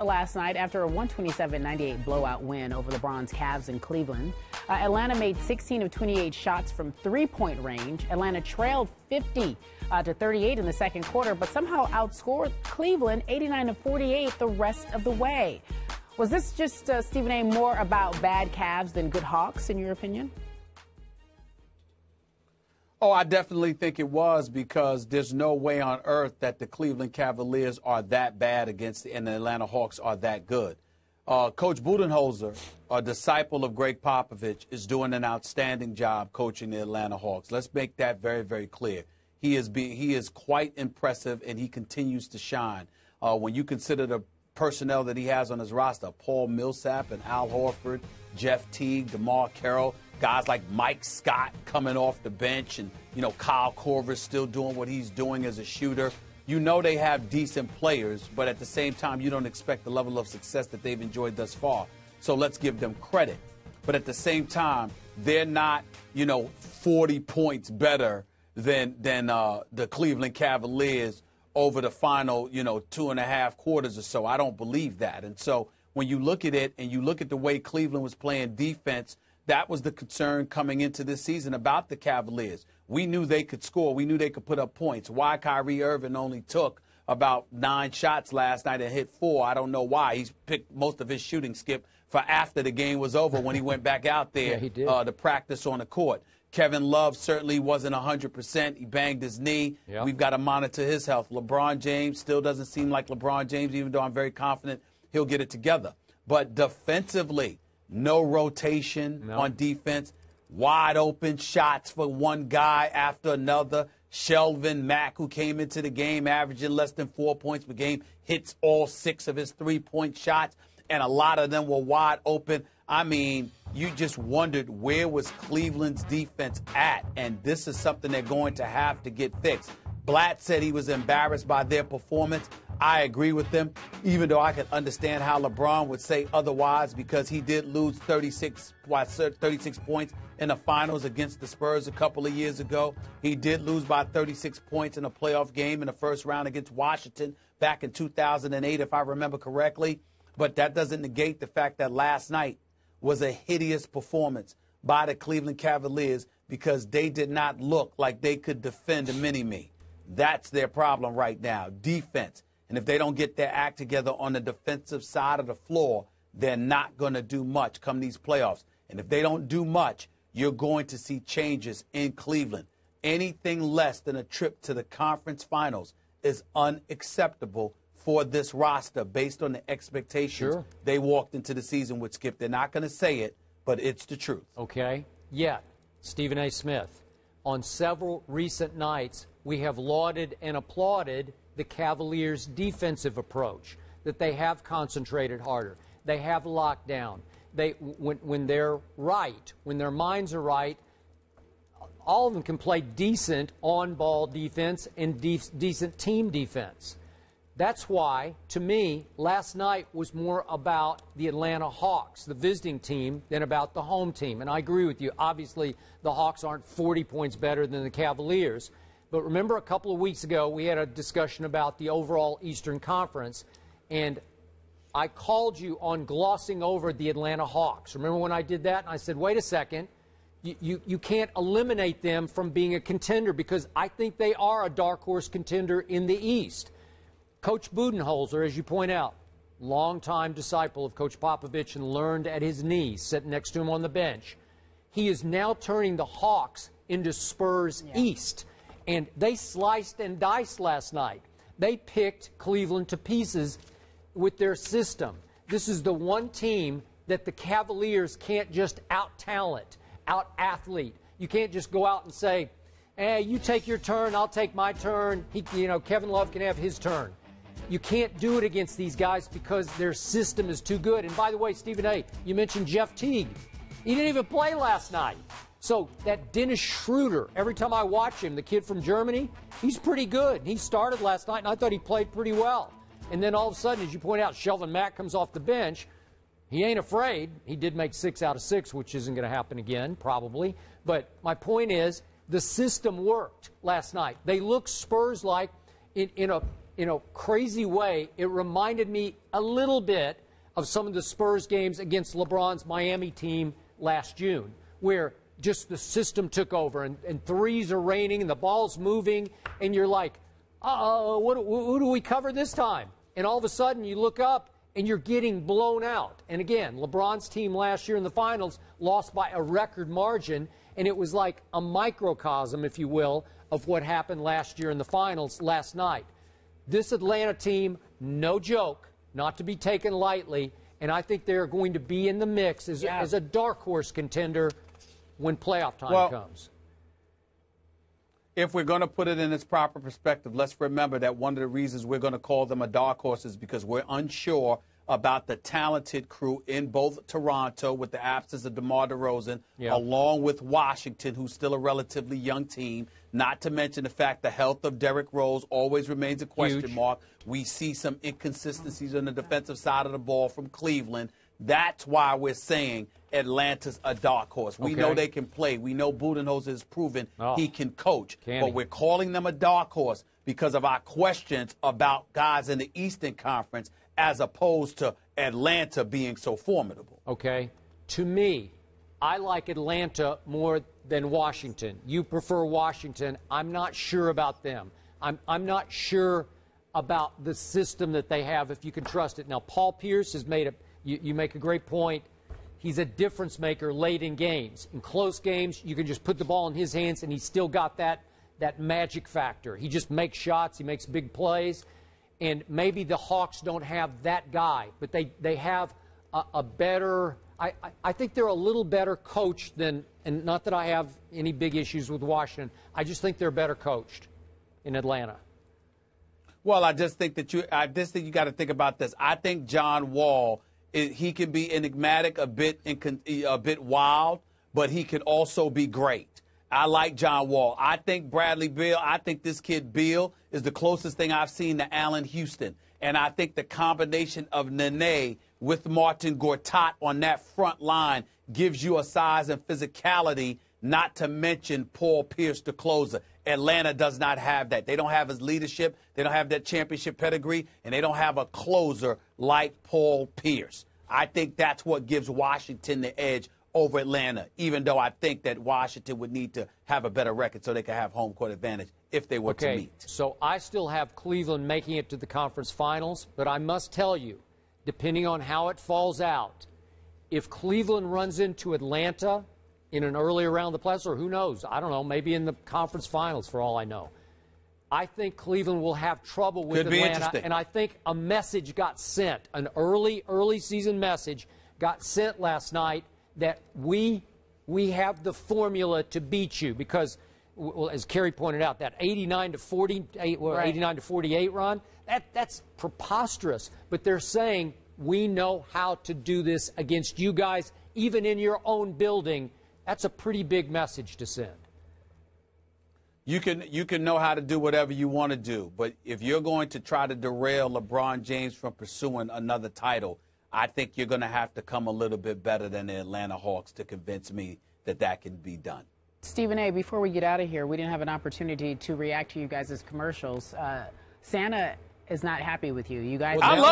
last night after a 127-98 blowout win over LeBron's Cavs in Cleveland. Atlanta made 16 of 28 shots from three-point range. Atlanta trailed 50 to 38 in the second quarter, but somehow outscored Cleveland 89-48 the rest of the way. Was this just, Stephen A., more about bad Cavs than good Hawks, in your opinion? Oh, I definitely think it was, because there's no way on earth that the Cleveland Cavaliers are that bad and the Atlanta Hawks are that good. Coach Budenholzer, a disciple of Greg Popovich, is doing an outstanding job coaching the Atlanta Hawks. Let's make that very, very clear. He is quite impressive, and he continues to shine. When you consider the personnel that he has on his roster, Paul Millsap and Al Horford, Jeff Teague, DeMar Carroll, guys like Mike Scott coming off the bench, and, Kyle Korver still doing what he's doing as a shooter. They have decent players, but at the same time, you don't expect the level of success that they've enjoyed thus far. So let's give them credit. But at the same time, they're not, 40 points better than the Cleveland Cavaliers over the final, 2.5 quarters or so. I don't believe that. And so when you look at it and you look at the way Cleveland was playing defense, that was the concern coming into this season about the Cavaliers. We knew they could score. We knew they could put up points. Why Kyrie Irving only took about 9 shots last night and hit 4, I don't know why. He's picked most of his shooting, Skip, for after the game was over when he went back out there to practice on the court. Kevin Love certainly wasn't 100%. He banged his knee. Yep. We've got to monitor his health. LeBron James still doesn't seem like LeBron James, even though I'm very confident he'll get it together. But defensively, no rotation on defense. Wide open shots for one guy after another. Shelvin Mack, who came into the game averaging less than 4 points per game, hits all 6 of his three-point shots, and a lot of them were wide open. I mean, you just wondered, where was Cleveland's defense at? And this is something they're going to have to get fixed. Blatt said he was embarrassed by their performance. I agree with them, even though I can understand how LeBron would say otherwise, because he did lose 36 points in the finals against the Spurs a couple of years ago. He did lose by 36 points in a playoff game in the first round against Washington back in 2008, if I remember correctly. But that doesn't negate the fact that last night was a hideous performance by the Cleveland Cavaliers, because they did not look like they could defend a mini-me. That's their problem right now, defense. And if they don't get their act together on the defensive side of the floor, they're not going to do much come these playoffs. And if they don't do much, you're going to see changes in Cleveland. Anything less than a trip to the conference finals is unacceptable for this roster based on the expectations they walked into the season with, Skip. They're not going to say it, but it's the truth. Okay. Yet, Stephen A. Smith, on several recent nights, we have lauded and applauded the Cavaliers' defensive approach, that they have concentrated harder. They have locked down. When they're right, when their minds are right, all of them can play decent on-ball defense and decent team defense. That's why, to me, last night was more about the Atlanta Hawks, the visiting team, than about the home team. And I agree with you. Obviously, the Hawks aren't 40 points better than the Cavaliers. But remember, a couple of weeks ago, we had a discussion about the overall Eastern Conference, and I called you on glossing over the Atlanta Hawks. Remember when I did that? And I said, wait a second, you can't eliminate them from being a contender, because I think they are a dark horse contender in the East. Coach Budenholzer, as you point out, longtime disciple of Coach Popovich and learned at his knees, sitting next to him on the bench. He is now turning the Hawks into Spurs East. And they sliced and diced last night. They picked Cleveland to pieces with their system. This is the one team that the Cavaliers can't just out-talent, out-athlete. You can't just go out and say, hey, you take your turn, I'll take my turn. Kevin Love can have his turn. You can't do it against these guys because their system is too good. And by the way, Stephen A., you mentioned Jeff Teague. He didn't even play last night. So that Dennis Schroeder, every time I watch him, the kid from Germany, he's pretty good. He started last night, and I thought he played pretty well. And then all of a sudden, as you point out, Shelvin Mack comes off the bench. He ain't afraid. He did make 6 out of 6, which isn't going to happen again, probably. But my point is, the system worked last night. They looked Spurs-like in a in a crazy way, it reminded me a little bit of some of the Spurs games against LeBron's Miami team last June, where just the system took over and threes are raining and the ball's moving, and you're like, who do we cover this time? And all of a sudden you look up and you're getting blown out. And again, LeBron's team last year in the finals lost by a record margin, and it was like a microcosm, if you will, of what happened last year in the finals last night. This Atlanta team, no joke, not to be taken lightly, and I think they're going to be in the mix as a dark horse contender when playoff time comes. If we're going to put it in its proper perspective, let's remember that one of the reasons we're going to call them a dark horse is because we're unsure about the talented crew in both Toronto with the absence of DeMar DeRozan, along with Washington, who's still a relatively young team, not to mention the fact the health of Derrick Rose always remains a question mark. We see some inconsistencies on the defensive side of the ball from Cleveland. That's why we're saying Atlanta's a dark horse. We know they can play. We know Budenholzer has proven he can coach. But we're calling them a dark horse because of our questions about guys in the Eastern Conference as opposed to Atlanta being so formidable. Okay. To me, I like Atlanta more than Washington. You prefer Washington. I'm not sure about them. I'm not sure about the system that they have, if you can trust it. Now, Paul Pierce has made you make a great point. He's a difference maker late in games. In close games, you can just put the ball in his hands, and he's still got that magic factor. He just makes shots. He makes big plays. And maybe the Hawks don't have that guy, but they have a better – I think they're a little better coached than – and not that I have any big issues with Washington. I just think they're better coached in Atlanta. Well, I just think you got to think about this. I think John Wall – he can be enigmatic, a bit wild, but he can also be great. I like John Wall. I think Bradley Beal, I think this kid Beal is the closest thing I've seen to Allen Houston. And I think the combination of Nene with Martin Gortat on that front line gives you a size and physicality, not to mention Paul Pierce, the closer. Atlanta does not have that. They don't have his leadership. They don't have that championship pedigree, and they don't have a closer like Paul Pierce. I think that's what gives Washington the edge over Atlanta, even though I think that Washington would need to have a better record so they could have home court advantage if they were to meet. So I still have Cleveland making it to the conference finals, but I must tell you, depending on how it falls out, if Cleveland runs into Atlanta in an earlier round of the playoffs, or who knows, I don't know, maybe in the conference finals for all I know, I think Cleveland will have trouble with Atlanta, and I think a message got sent, an early season message got sent last night that we have the formula to beat you because, well, as Kerry pointed out, that 89 to 48 run, that's preposterous. But they're saying we know how to do this against you guys, even in your own building. That's a pretty big message to send. You can know how to do whatever you want to do, but if you're going to try to derail LeBron James from pursuing another title, I think you're going to have to come a little bit better than the Atlanta Hawks to convince me that that can be done. Stephen A., before we get out of here, we didn't have an opportunity to react to you guys' commercials. Santa is not happy with you. You guys. I love